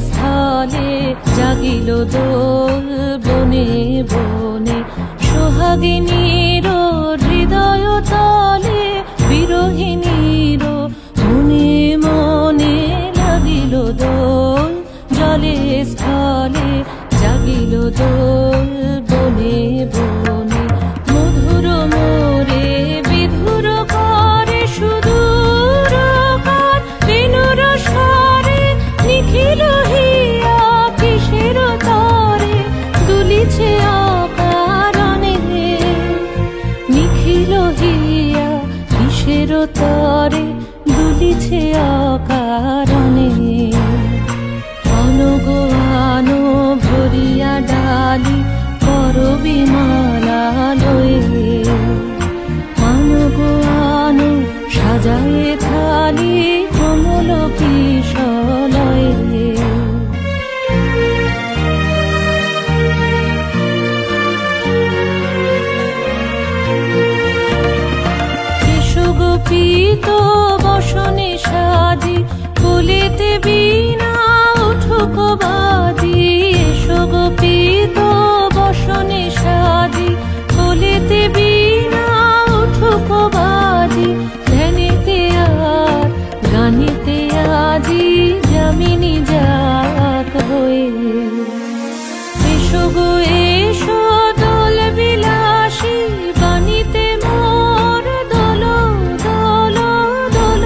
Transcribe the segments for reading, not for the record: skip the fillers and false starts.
স্থলে জাগিল দোল বনে বনে সোহাগিনীর হৃদয় তলে বিরহিণীর মনে মনে লাগিল দোল জলে স্থলে জাগিল দোল বনে বনে মধুর মোরে বিধুর করে সুদূর কার বেণুর স্বরে নিখিল হিয়া কিসের তরে দুলিছে অকারণে নিখিল হিয়া কিসের তরে দুলিছে অকারণে অনুগো আনো ভরিয়া ডালি করবি মালা লয়ে অনুগো আনো সাজায়ে থালি কমল কিশলয়ে গোপীত বসনে সাজি কুলিতে বীণা উঠুক বাজি এসো গোপীত বসনে সাজি কুলিতে বীণা উঠুক বাজি ধ্যানিতে আর গানিতে আজি যামিনী যাক হয়ে এসো গো এসো দোল বিলাসী বাণীতে মোর দোল দোল দোল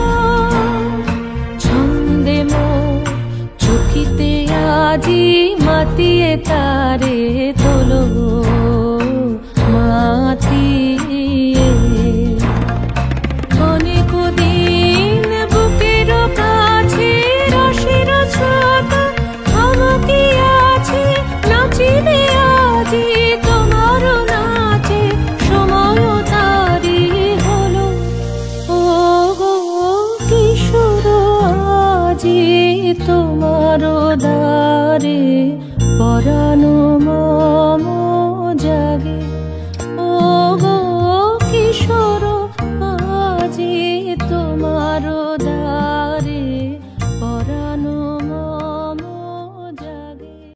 ছন্দে মোর চোখিতে আজি মাতিয়ে তারে তোলো মাতিয়ে অনেক দিন বুকের কাছে রসের ছোট থমকি আছে নাচিবে আজি তোমার নাচে সময় তারি হলো ও গো কিশোর আজি তোমার দ্বারে পরানো মম জাগে।